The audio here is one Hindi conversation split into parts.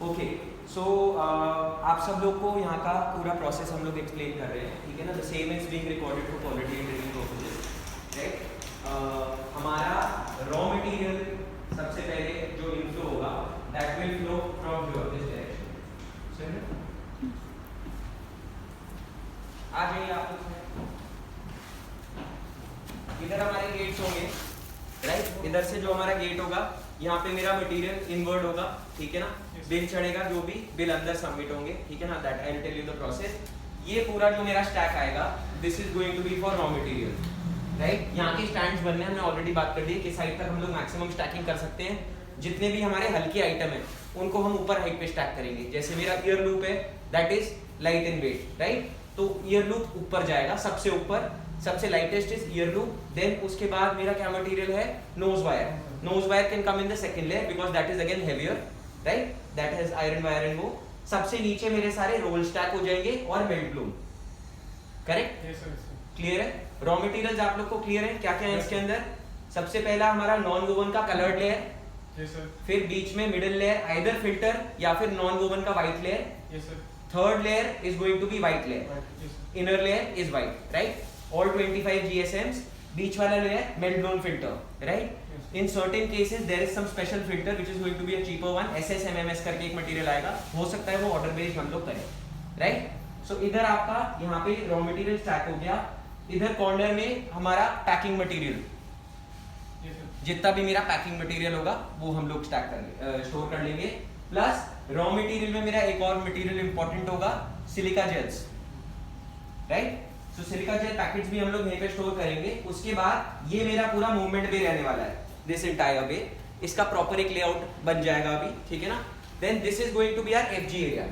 ओके सो आप सब लोग को यहाँ का पूरा प्रोसेस हम लोग एक्सप्लेन कर रहे हैं, ठीक है ना। The same is being recorded for quality and training purposes, right. हमारा रॉ मटेरियल सबसे पहले जो इनफ्लो होगा that will flow from here this direction. आ जाइए आप लोग, इधर हमारे गेट्स होंगे, राइट। इधर से जो हमारा गेट होगा यहाँ पे मेरा मटेरियल इनवर्ड होगा, ठीक है ना। बिल चढ़ेगा, जो भी बिल अंदर सबमिट होंगे, ठीक है ना। That I will tell you the process. ये पूरा जो मेरा स्टैक आएगा this is going to be for raw material, right. यहाँ के स्टैंड्स बनने हमने ऑलरेडी बात कर दी कि साइड तक हम लोग मैक्सिमम स्टैकिंग कर सकते हैं। जितने भी हमारे हल्के आइटम है उनको हम ऊपर हाइट पे स्टैक करेंगे। जैसे मेरा ईयर लूप है that is light in weight, right. तो ईयर लूप ऊपर जाएगा, सबसे ऊपर, सबसे lightest is ear loop. Then उसके बाद मेरा क्या मटेरियल है, nose wire. Nose wire can come in the second layer because that is again heavier, right. That has iron wire and वो। सबसे नीचे मेरे सारे रोल स्टैक हो जाएंगे और मेल्ट ब्लूम, करेक्ट। क्लियर है? रॉ मटेरियल्स आप लोग को क्लियर है क्या क्या है इसके अंदर? सबसे पहला हमारा नॉन वोवन का कलर्ड लेयर, फिर बीच में मिडिल लेयर आइदर फिल्टर या फिर नॉन वोवन का white layer. Third layer is going to be white layer, inner layer is white, right. All 25 GSMs, बीच वाला layer melt blown filter, right. In certain cases there is some special filter which is going to be a cheaper one, SSMMS करके एक मटेरियल आएगा, हो सकता है वो ऑर्डर बेस्ड हम लोग करें, राइट। सो इधर आपका यहाँ पे रॉ मटेरियल स्टैक हो गया। इधर कॉर्नर में हमारा पैकिंग मटेरियल, जितना भी मेरा पैकिंग मटेरियल होगा वो हम लोग स्टोर कर लेंगे। प्लस रॉ मटेरियल में मेरा एक और मटेरियल इंपॉर्टेंट होगा, सिलिका जेल्स, राइट। सो सिलिका जेल पैकेट्स भी हम लोग यहीं पे स्टोर करेंगे। उसके बाद ये मेरा पूरा मूवमेंट भी रहने वाला है, दिस एंटायर वे। इसका प्रॉपर एक लेआउट बन जाएगा अभी, ठीक है ना। Then this is going to be our FG area,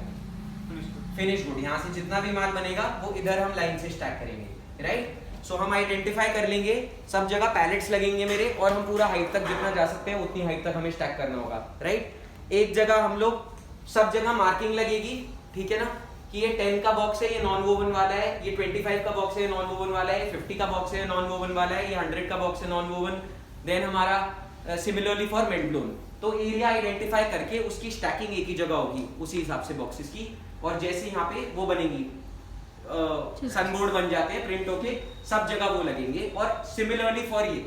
finish good. यहाँ से जितना भी माल बनेगा वो इधर हम लाइन से स्टैक करेंगे, राइट। सो हम आइडेंटिफाई कर लेंगे, सब जगह पैलेट्स लगेंगे मेरे, और हम पूरा हाइट तक जितना जा सकते हैं उतनी हाइट तक हमें स्टैक करना होगा, राइट। एक जगह हम लोग सब जगह मार्किंग लगेगी, ठीक है ना, कि ये 10 का बॉक्स है, ये नॉन वोवन वाला है, ये 25 का बॉक्स है, नॉन वोवन वाला है, 50 का बॉक्स है, नॉन वोवन वाला है, ये 100 का बॉक्स है, नॉन वोवन। देन हमारा सिमिलरली फॉर मेल्ट ब्लूम। तो एरिया आइडेंटिफाई करके उसकी स्टैकिंग एक ही जगह होगी उसी हिसाब से बॉक्सेस की। और जैसे यहाँ पे वो बनेगी, सनबोर्ड बन जाते हैं प्रिंट होके, सब जगह वो लगेंगे। और सिमिलरली फॉर ये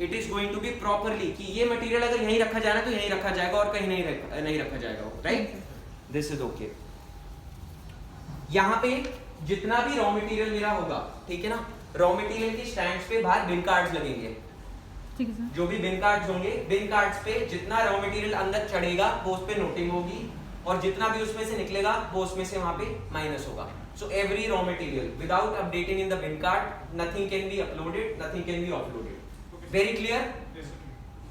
it is going to be properly कि ये मटेरियल अगर यहीं रखा जाना तो यहीं रखा जाएगा और कहीं नहीं रखा जाएगा, राइट। This is okay. यहाँ पे जितना भी रॉ मटेरियल मेरा होगा, ठीक है ना, रॉ मटेरियल के स्टैंड्स पे बाहर बिन कार्ड्स लगेंगे, ठीक है सर। जो भी बिन कार्ड्स होंगे, बिन कार्ड्स पे जितना रॉ मटेरियल अंदर चढ़ेगा वो उस पे नोटिंग होगी, और जितना भी उसमें से निकलेगा वो उसमें से वहां पे माइनस होगा। So every raw material without updating in the bin card nothing can be uploaded, nothing can be offloaded. Very clear?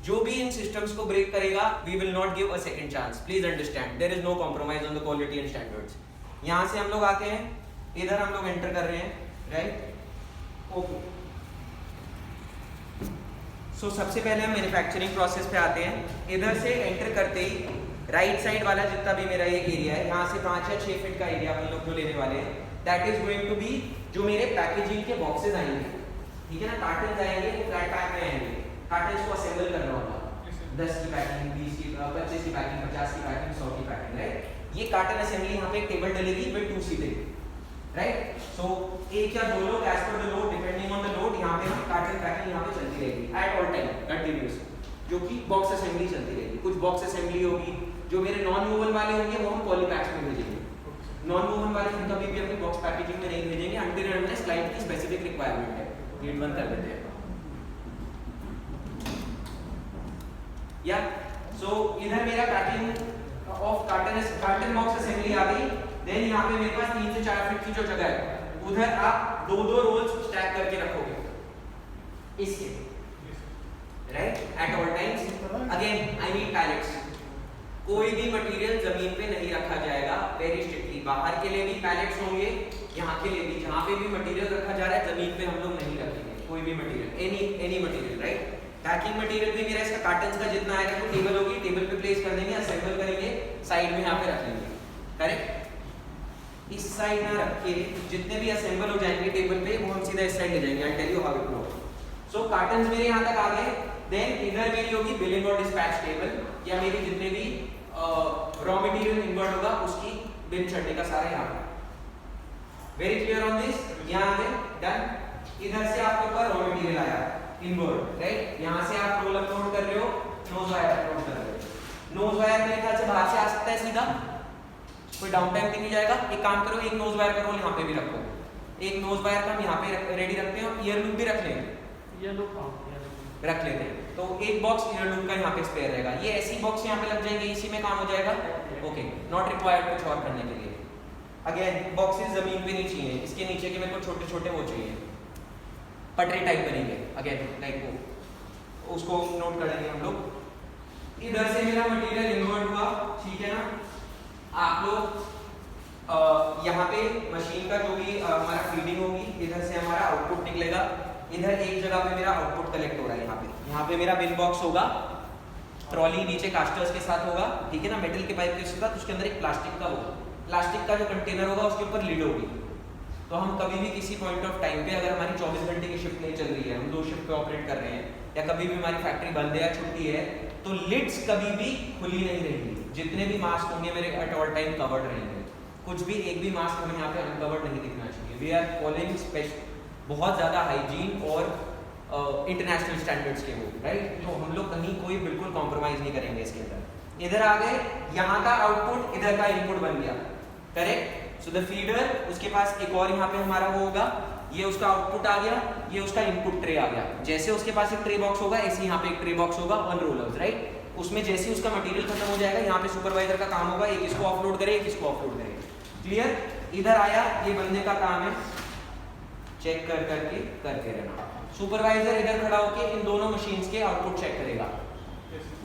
जो भी इन सिस्टम्स को ब्रेक करेगा we will not give a second chance, please understand. There is no compromise on the quality and standards. यहाँ से हम लोग आते हैं, इधर हम लोग एंटर कर रहे हैं, राइट। ओके। सो सबसे पहले हम मैन्युफैक्चरिंग प्रोसेस पे आते हैं। इधर से एंटर करते ही राइट साइड वाला जितना भी मेरा ये एरिया है, यहाँ से 5 या 6 फीट का एरिया हम लोग जो लेने वाले हैं, that is going to be जो मेरे पैकेजिंग के बॉक्सेस आएंगे, ठीक है ना। कार्टन आएंगे, वो फ्लैट पैक में आएंगे, कार्टन को असेंबल करना होगा। 10 की पैकिंग, 20 की, 25 की पैकिंग, 50 की पैकिंग, 100 की पैकिंग, राइट। ये कार्टन असेंबली यहाँ पे एक टेबल डलेगी विद 2 सीटें, राइट। सो एक या दो लोग as per the load, depending on the load, यहाँ पे हम कार्टन पैकिंग यहाँ पे चलती रहेगी एट ऑल टाइम कंटिन्यूअस, जो कि बॉक्स असेंबली चलती रहेगी। कुछ बॉक्स असेंबली होगी, जो मेरे नॉन वोवन वाले होंगे वो हम पॉलीपैक्स में भेजेंगे। नॉन वोवन वाले हम कभी भी अपनी बॉक्स पैकेजिंग में नहीं भेजेंगे अनटिल एंड अनलेस क्लाइंट की स्पेसिफिक रिक्वायरमेंट है। गेट बंद कर देते हैं या। सो इधर मेरा packing of carton box assembly आ गई। देन यहाँ पे मेरे पास 3 से 4 फीट की जो जगह है उधर आप 2-2 रोल्स स्टैक करके रखोगे इसके, right, at all times. Again I need pallets. कोई भी मटेरियल जमीन पे नहीं रखा जाएगा, वेरी स्ट्रिक्टली। बाहर के लिए भी पैलेट्स होंगे, यहाँ के लिए भी। जहाँ पे भी मटेरियल रखा जा रहा है जमीन पे हम लोग नहीं रखेंगे कोई भी material, any material, right. Packing material भी मेरा इसका कार्टन्स का जितना आएगा तो टेबल होगी, टेबल पे प्लेस कर देंगे, असेंबल करेंगे, साइड में यहाँ पे रख लेंगे, करेक्ट। इस साइड ना रख के जितने भी असेंबल हो जाएंगे टेबल पे वो हम सीधा इस साइड ले जाएंगे। I tell you how it works. So cartons मेरे यहाँ तक आ गए। देन इधर मेरी होगी बिलिंग और डिस्पैच टेबल, या मेरी जितने भी रॉ रॉ मटेरियल इन्वर्ट होगा उसकी बिन चढ़ने का सारा यहाँ पे। Very clear on this? यहाँ पे डन। इधर से आपके ऊपर रॉ मटेरियल आया इन्वर्ट, राइट? यहाँ से आप रोल अपलोड कर रहे हो, नोज वायर अपलोड कर रहे हो। नोज वायर मेरे ख्याल से बाहर से आ सकता है सीधा, कोई डाउन टाइम भी नहीं जाएगा। एक काम करो, एक नोज वायर का रोल यहाँ पे भी रखो, एक नोज वायर का हम यहाँ पे रेडी रखते हैं, ईयर लूप भी रख लेंगे, ये लोग रख लेते हैं। तो एक बॉक्स ईयर लूप का यहाँ पे स्पेयर रहेगा, ये ऐसी बॉक्स यहाँ पे लग जाएंगे, इसी में काम हो जाएगा। ओके, नॉट रिक्वायर्ड कुछ और करने के लिए। अगेन बॉक्सेस जमीन पे नहीं चाहिए, इसके नीचे के मेरे को छोटे छोटे वो चाहिए, पटरी टाइप बनेंगे। अगेन लाइक वो उसको नोट करेंगे हम लोग। इधर से मेरा मटेरियल इन्वर्ट हुआ, ठीक है ना? आप लोग यहाँ पे मशीन का जो भी हमारा फीडिंग होगी, इधर से हमारा आउटपुट निकलेगा। इधर एक जगह पे मेरा आउटपुट कलेक्ट हो रहा है, यहाँ पे मेरा बिन बॉक्स होगा, ट्रॉली नीचे कास्टर्स के साथ होगा, ठीक है ना? मेटल के पाइप के साथ, उसके अंदर एक प्लास्टिक का होगा, प्लास्टिक का जो कंटेनर होगा उसके ऊपर लिड होगी। तो हम कभी भी किसी पॉइंट ऑफ टाइम पे, अगर हमारी 24 घंटे की शिफ्ट नहीं चल रही है, हम 2 शिफ्ट पे ऑपरेट कर रहे हैं, या कभी भी हमारी फैक्ट्री बंद है या छुट्टी है, तो लिड्स कभी भी खुली नहीं रहेंगी। जितने भी मास्क होंगे मेरे एट ऑल टाइम कवर्ड रहेंगे, कुछ भी एक भी मास्क हमें यहाँ पे अनकवर्ड नहीं दिखना चाहिए। वी आर फॉलोइंग बहुत ज़्यादा हाइजीन और इंटरनेशनल स्टैंडर्ड्स के वो, राइट? तो हम लोग कहीं कोई बिल्कुल कॉम्प्रोमाइज़ नहीं करेंगे इसके अंदर। इधर आ गए, यहाँ का आउटपुट इधर का इनपुट बन गया, करेक्ट? सो द फीडर, उसके पास एक और यहाँ पे हमारा वो होगा, ये उसका आउटपुट आ गया, ये उसका इनपुट ट्रे आ गया। जैसे उसके पास एक ट्रे बॉक्स होगा, ऐसे यहाँ पे एक ट्रे बॉक्स होगा ऑन रोलर्स, राइट? उसमें जैसे ही उसका मटेरियल खत्म हो जाएगा, यहाँ पे सुपरवाइजर का काम होगा, एक इसको ऑफलोड करे, एक इसको ऑफलोड करे। क्लियर? इधर आया, ये बंदे का काम है चेक करके रहना। सुपरवाइजर इधर खड़ा होके इन दोनों मशीन्स के आउटपुट चेक करेगा,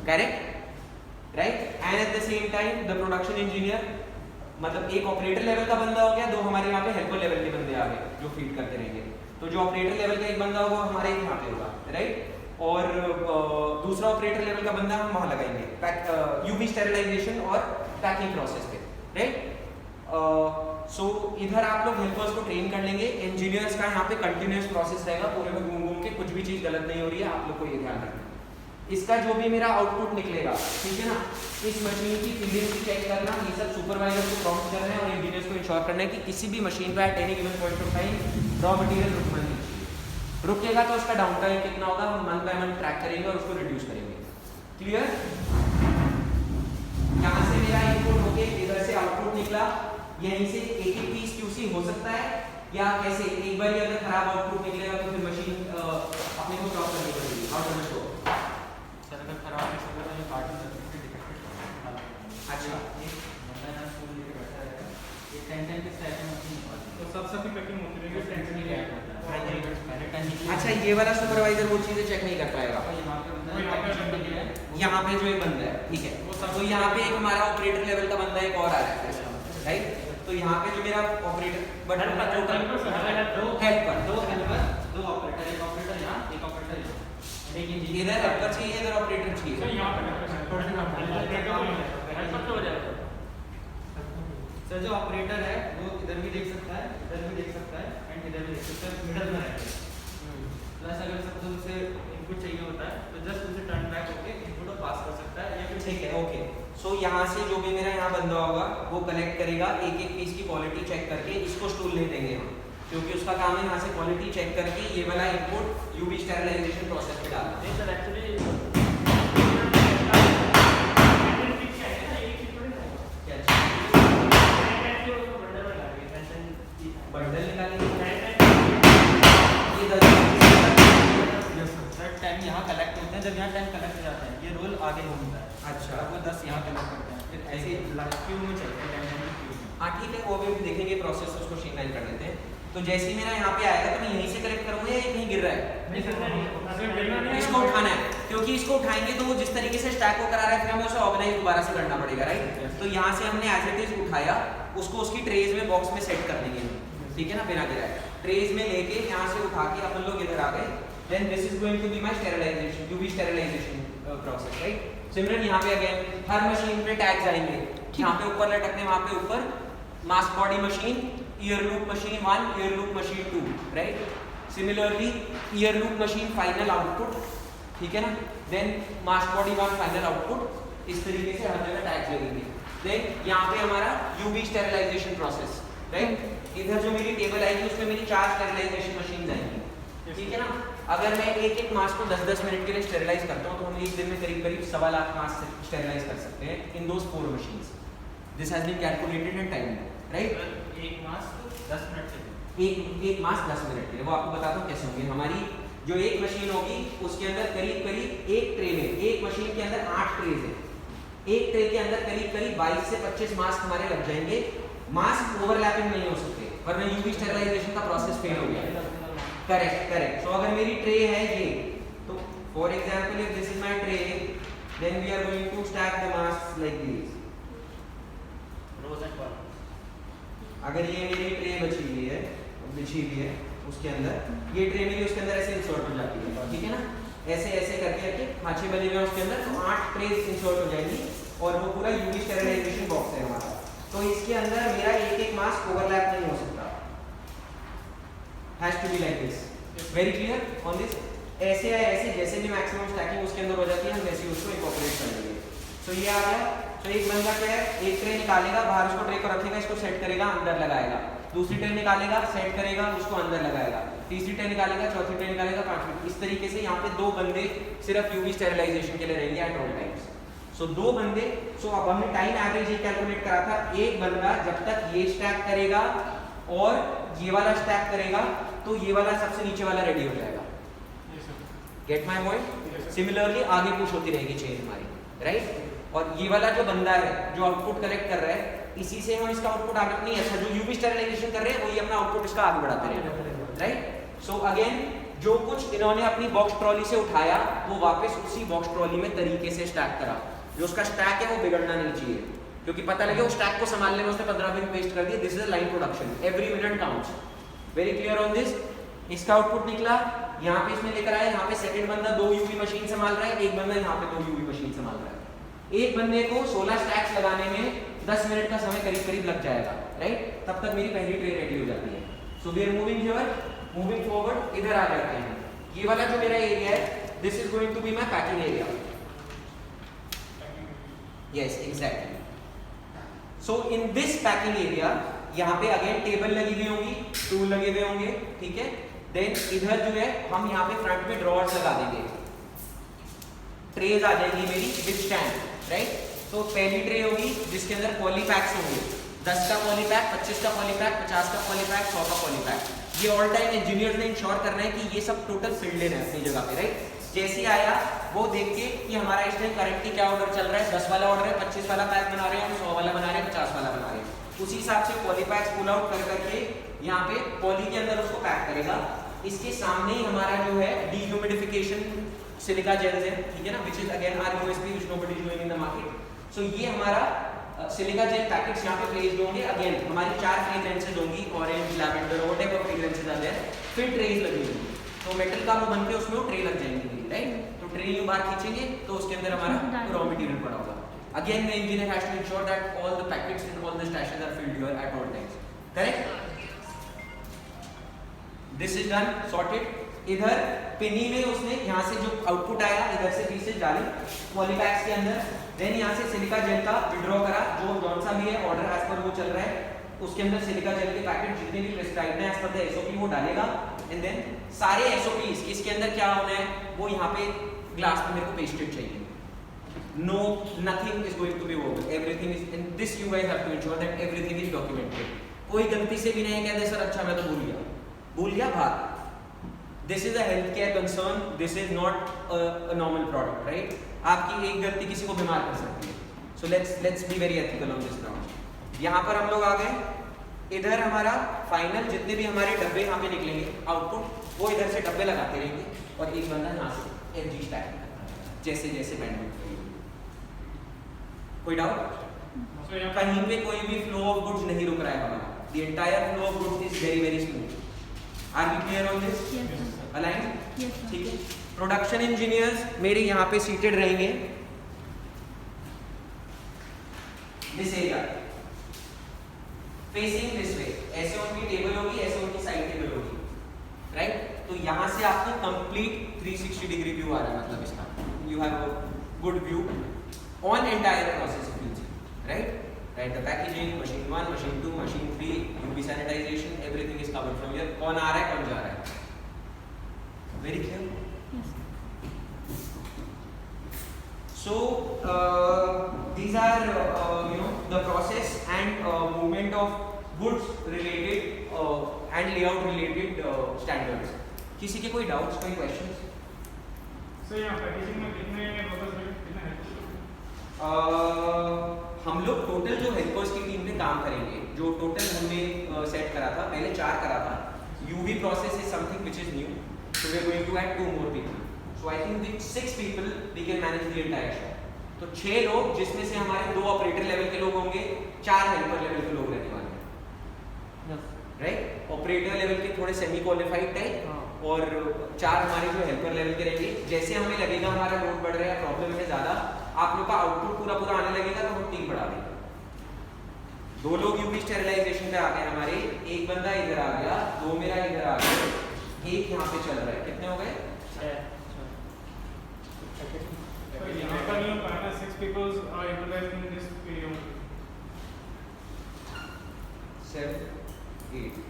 correct? Right? And at the same time the production engineer, मतलब एक ऑपरेटर लेवल का बंदा हो गया, 2 हमारे यहाँ पे हेल्पर लेवल के बंदे आ गए जो फीड करते रहेंगे। तो जो ऑपरेटर लेवल का एक बंदा होगा हमारे यहाँ पे होगा, राइट? और दूसरा ऑपरेटर लेवल का बंदा हम वहाँ लगाएंगे यूवी स्टेरिलाइजेशन और पैकिंग प्रोसेस पे, राइट? सो इधर आप लोग हेल्पर्स को ट्रेन कर लेंगे। इंजीनियर्स का यहाँ पे कंटिन्यूअस प्रोसेस रहेगा, पूरे में घूम के कुछ भी चीज़ गलत नहीं हो रही है, आप लोग को ये ध्यान रखना। इसका जो भी मेरा आउटपुट निकलेगा, ठीक है ना, इस मशीन की फीलिंग की चेक करना, ये सब सुपरवाइजर को प्रॉम्प्ट करना है और इंजीनियर्स को इंश्योर करना है कि किसी भी मशीन पे at any given point of time raw material रुकना नहीं चाहिए। रुकेगा तो उसका डाउन टाइम कितना होगा, हम मंथ बाय मंथ ट्रैक करेंगे और उसको रिड्यूस करेंगे। क्लियर? यहाँ से मेरा इनपुट होके इधर से आउटपुट निकला, यहीं से एक पीस QC हो सकता है या कैसे? एक बार अगर खराब आउटपुट निकलेगा तो फिर मशीन अपने को स्टॉप करनी पड़ेगी। How do show? सर अगर खराब है सर ये कार्टन करके डिफेक्टेड। अच्छा, एक बंदा ना स्कूल लेके बैठा रहेगा, ये 10 के स्टैक में मशीन तो सब पैकिंग होती रहेगी, 10 नहीं रहेगा। हां जी, पहले 10। अच्छा, ये वाला सुपरवाइजर वो चीजें चेक नहीं कर पाएगा। यहाँ पे जो एक बंदा है, ठीक है, तो यहाँ पे एक हमारा ऑपरेटर लेवल का बंदा एक और आ रहा है, राइट? तो यहाँ पे जो मेरा ऑपरेटर बटन का टोटल हेल्पर, 2 हेल्पर, 2 ऑपरेटर, एक ऑपरेटर यहाँ, एक ऑपरेटर यहाँ, लेकिन इधर हेल्पर चाहिए, इधर ऑपरेटर चाहिए। सर यहाँ पे सर जो ऑपरेटर है वो इधर भी देख सकता है, इधर भी देख सकता है एंड इधर भी देख सकता है, मिडल में रहेगा। प्लस अगर सपोज उसे इनपुट चाहिए होता है तो जस्ट उसे टर्न बैक होके इनपुट को पास कर सकता है या फिर, ठीक है, ओके। सो यहाँ से जो भी मेरा यहाँ बंदा होगा वो कलेक्ट करेगा, एक एक पीस की क्वालिटी चेक करके, इसको स्टूल नहीं देंगे हम, क्योंकि उसका काम है यहाँ से क्वालिटी चेक करके ये वाला इनपुट यूवी स्टेरिलाइजेशन प्रोसेस में डालना। नहीं सर एक्चुअली बंडल निकालेंगे, टाइम यहाँ कलेक्ट होते हैं, जब यहाँ टाइम कलेक्ट हो जाते हैं ये रोल आगे घूमता है। अच्छा, वो 10 यहाँ कलेक्ट करते हैं, फिर ऐसे क्यू में चलते हैं। हाँ ठीक है, वो भी देखेंगे प्रोसेस, उसको स्ट्रीमलाइन कर देते हैं। तो जैसे ही मेरा यहाँ पे आएगा तो मैं यहीं से कलेक्ट करूँगा या कहीं गिर रहा है? इसको उठाना है, क्योंकि इसको उठाएंगे तो वो जिस तरीके से स्टैक को करा रहा है फिर हमें उसे ऑर्गेनाइज दोबारा से करना पड़ेगा, राइट? तो यहाँ से हमने एज इट इज उठाया, उसको उसकी ट्रेज में बॉक्स में सेट कर देंगे, ठीक है ना, बिना गिराए। ट्रेज में लेके यहाँ से उठा के अपन लोग इधर आ गए, then this is going to be my sterilization, UV sterilization process, right? Similar यहाँ पे अगेन हर मशीन पे टैग्स आएंगे, यहाँ पे ऊपर लटकने, वहाँ पे ऊपर mask body machine, ear loop machine 1, ear loop machine 2, right? Similarly ear loop machine final output, ठीक है ना, then mask body 1 final output, इस तरीके से हर जगह टैग्स लगेंगे। देन यहाँ पे हमारा यूवी स्टेरिलाइजेशन प्रोसेस, राइट। इधर जो मेरी टेबल आएगी उसमें मेरी 4 स्टेरिलाइजेशन मशीन आएंगी, ठीक है ना। अगर मैं एक एक मास्क को 10-10 मिनट के लिए स्टेरिलाइज करता हूँ तो हम एक दिन में करीब 1.25 लाख मास्क स्टेरिलाइज कर सकते हैं in those 4 machines. This has been calculated in time, right. एक मास्क 10 मिनट के लिए, एक मास्क 10 मिनट के लिए, वो आपको बताता हूँ कैसे होंगे। हमारी जो एक मशीन होगी उसके अंदर करीब एक ट्रे में, एक मशीन के अंदर 8 ट्रेज है, एक ट्रे के अंदर करीब 22 से 25 मास्क हमारे लग जाएंगे। मास्क ओवरलैपिंग नहीं हो सकते वरना यूवी स्टेरिलाइजेशन का प्रोसेस फेल हो गया। करेक्ट। सो अगर मेरी ट्रे है ये, तो for example if this is my tray, then we are going to stack the mask like this, rows and columns. अगर ये मेरी ट्रे बिछी हुई है उसके अंदर ये ट्रे मेरी उसके अंदर ऐसे इंसर्ट हो जाती है, ठीक है ना। ऐसे करके खांचे बने हुए हैं उसके अंदर, तो 8 ट्रेज इंसर्ट हो जाएंगी और वो पूरा यूवी स्टेरिलाइजेशन बॉक्स है हमारा। तो इसके अंदर मेरा एक मास्क ओवरलैप नहीं हो सकता, has to be like this. Very clear on this. ऐसे या ऐसे जैसे भी मैक्सिमम स्टैकिंग उसके अंदर हो जाती है हम वैसे उसको इनकॉर्पोरेट कर लेंगे। सो ये आ गया। तो एक बंदा क्या है, एक ट्रे निकालेगा, बाहर उसको ट्रे को रखेगा, इसको सेट करेगा, अंदर लगाएगा, दूसरी ट्रे निकालेगा, सेट करेगा, उसको अंदर लगाएगा, तीसरी ट्रे निकालेगा, चौथी ट्रे निकालेगा, पांचवी। इस तरीके से यहाँ पे 2 बंदे सिर्फ यूवी स्टेरिलाइजेशन के लिए रहेंगे एट ऑल टाइम्स। सो 2 बंदे। सो अब हमने टाइम एवरेज ये कैलकुलेट करा था, एक बंदा जब तक ये स्टैक करेगा और ये वाला स्टैक करेगा तो ये वाला सबसे नीचे वाला रेडी हो जाएगा। Gate my point. सिमिलरली आगे पुश होती रहेगी चेन हमारी, राइट। और ये वाला जो बंदा है जो आउटपुट कलेक्ट कर रहा है, इसी से हम इसका आउटपुट आगे नहीं, ऐसा जो यूवी स्टेरिलाइजेशन कर रहे हैं वही अपना आउटपुट इसका आगे बढ़ाते रहेंगे, राइट। सो अगेन जो कुछ इन्होंने अपनी बॉक्स ट्रॉली से उठाया वो वापस उसी बॉक्स ट्रॉली में तरीके से स्टैक करा। जो उसका स्टैक है वो बिगड़ना नहीं चाहिए, क्योंकि पता लगे वो स्टैक को संभालने में उसने 15 मिनट वेस्ट कर दिए। This is line production, every minute counts. Very clear on this. इसका आउटपुट निकला, यहाँ पे इसमें लेकर आया, यहाँ पे सेकंड बंदा 2 यूवी मशीन संभाल रहा है, एक बंदा यहाँ पे 2 यूवी मशीन संभाल रहा है। एक बंदे को 16 स्टैक्स लगाने में 10 मिनट का समय करीब लग जाएगा, राइट। तब तक मेरी पहली ट्रे रेडी हो जाती है। So we are moving here, moving forward. इधर आ जाते हैं। ये वाला जो मेरा एरिया है, this is going to be my packing area. Yes exactly. So in this packing area यहाँ पे अगेन टेबल लगी हुई होंगी, टूल लगे हुए होंगे, ठीक है। देन इधर जो है हम यहाँ पे फ्रंट में ड्रॉर्स लगा देंगे, ट्रेज आ जाएंगी मेरी विद स्टैंड, राइट। तो पहली ट्रे होगी जिसके अंदर पॉलीपैक्स होंगे, 10 का पॉलीपैक, 25 का पॉलीपैक, 50 का पॉलीपैक, 100 का पॉलीपैक। ये ऑल टाइम इंजीनियर्स ने इंश्योर करना है कि ये सब टोटल फिल्ड इन है अपनी जगह पे, राइट। जैसे ही आया वो देख के कि हमारा इस टाइम करेंटली क्या ऑर्डर चल रहा है, 10 वाला ऑर्डर है, 25 वाला पैक बना रहे हैं, 100 वाला बना रहे हैं, 50 वाला बना रहे हैं, उसी हिसाब से पॉलीपैक्स पुल आउट कर करके यहाँ पे पॉली के अंदर उसको पैक करेगा। इसके सामने ही हमारा जो है डीह्यूमिडिफिकेशन सिलिका जेल्स है, ठीक है ना, which is again our USP which nobody is doing in the market. So ये हमारा सिलिका जेल पैकेट्स यहाँ पे प्लेस्ड होंगे। अगेन हमारी 4 फ्रेग्रेंसेज होंगी, orange, lavender, whatever fragrances are there, फिर ट्रेज लगी होंगी। तो मेटल का वो बन के उसमें वो ट्रे लग जाएंगी, राइट। तो ट्रे यूं बाहर खींचेंगे तो उसके अंदर हमारा रॉ मटेरियल पड़ा होगा। Again the engineer has to ensure that all the packets and all the sachets are filled here at all times, correct. This is done, sorted. इधर पिनी में उसने यहाँ से जो आउटपुट आया इधर से पीसेज डाले पॉलीपैक्स के अंदर, देन यहाँ से सिलिका जेल का विड्रॉ करा, जो जौन सा भी है ऑर्डर एज पर वो चल रहा है, उसके अंदर सिलिका जेल के पैकेट जितने भी प्रिस्क्राइब्ड हैं एज पर द एसओपी वो डालेगा। एंड देन सारे एसओपीज इसके अंदर क्या होना है वो यहाँ पे ग्लास में मेरे को पेस्टेड चाहिए। No, nothing is going to be over. Everything is, and this you guys have to ensure that everything is documented. कोई गलती से भी नहीं कहते सर अच्छा मैं तो भूल गया भाग। This is a healthcare concern. This is not a normal product, right? आपकी एक गलती किसी को बीमार कर सकती है। So let's be very ethical on this ground. यहाँ पर हम लोग आ गए। इधर हमारा फाइनल जितने भी हमारे डब्बे यहाँ पे निकलेंगे आउटपुट, वो इधर से डब्बे लगाते रहेंगे और एक बंदा यहाँ से एफजी स्टैक करता रहेगा जैसे जैसे बैंडविड्थ। कोई डाउट? कहीं पे कोई भी फ्लो ऑफ गुड्स नहीं रुक रहा है हमारा। The entire flow of goods is very very smooth. Are we clear on this? Yes, sir. Aligned? Yes, sir. ठीक है। प्रोडक्शन इंजीनियर्स मेरे यहाँ पे सीटेड रहेंगे this area facing this way. ऐसे उनकी टेबल होगी, ऐसे उनकी साइड टेबल होगी, राइट। तो यहाँ से आपको कंप्लीट 360 डिग्री व्यू आ रहा है, मतलब इसका you have a good view on entire process, right. right? The packaging, machine 1, machine 2, machine 3, UV sanitization, everything is covered from here. कौन आ रहा है, कौन जा रहा है? Very clear? Yes. So these are the process and movement of goods related and layout related standards. किसी के कोई doubts, कोई questions? सर यहाँ पैकेजिंग में कितने वर्कर्स लगे, कितने हेल्पर्स? हम लोग टोटल जो हेल्पर्स की टीम में काम करेंगे, जो टोटल हमने सेट करा था, पहले 4 करा था. UV process is something which is new, so we are going to add 2 more people. So I think with 6 people we can manage the entire shop. तो 6 लोग, जिसमें से हमारे 2 ऑपरेटर लेवल के लोग होंगे, 4 हेल्पर लेवल के लोग रहने वाले हैं, राइट? ऑपरेटर लेवल के थोड़े सेमी क्वालिफाइड टाइप और 4 हमारे जो हेल्पर लेवल के रहेंगे. जैसे हमें लगेगा हमारा लोड बढ़ रहा है, प्रॉब्लम है ज़्यादा, आप लोग का आउटपुट पूरा आने लगेगा तो हम टीम बढ़ा देंगे. 2 लोग यूवी स्टेरिलाइजेशन पे आ गए हमारे, 1 बंदा इधर आ गया, 2 मेरा इधर आ गया, 1 यहाँ पे चल रहा है. कितने हो गए? सर यहाँ पर नहीं हो पाएगा, 6 people are utilized in this area. 7, 8.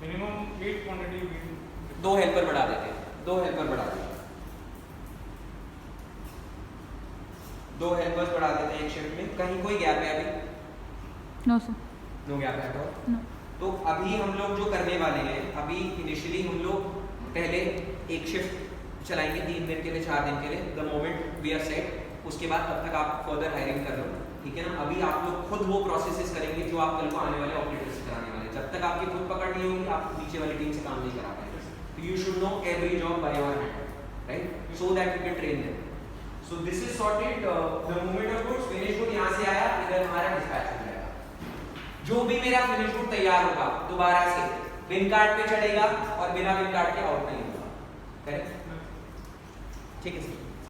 Minimum 8 quantity we do. 2 helper बढ़ा देते हैं, 2 हेल्पर बढ़ा देते हैं, 2 हेल्पर्स बढ़ा देते हैं एक शिफ्ट में. कहीं कोई गैप है अभी? No sir. नो गैप है तो? No. तो अभी हम लोग जो करने वाले हैं, अभी इनिशियली हम लोग पहले एक शिफ्ट चलाएंगे 3 दिन के लिए, 4 दिन के लिए. The moment we are set, उसके बाद तब तक आप फर्दर हायरिंग कर लो, ठीक है ना? अभी आप लोग खुद वो प्रोसेसेस करेंगे जो आप कल को आने वाले ऑपरेटर से कराने वाले हैं. जब तक आपकी खुद पकड़ नहीं होगी, आप नीचे वाली टीम से काम नहीं करा पाएंगे. तो you should know every job by your hand, right? So that you can train them. So this is sorted. The movement of goods, finish good यहाँ से आया, इधर हमारा डिस्पैच हो जाएगा. जो भी मेरा फिनिश गुड तैयार होगा, दोबारा से बिन कार्ड पे चढ़ेगा और बिना बिन कार्ड के आउट नहीं होगा. करेक्ट? ठीक है सर.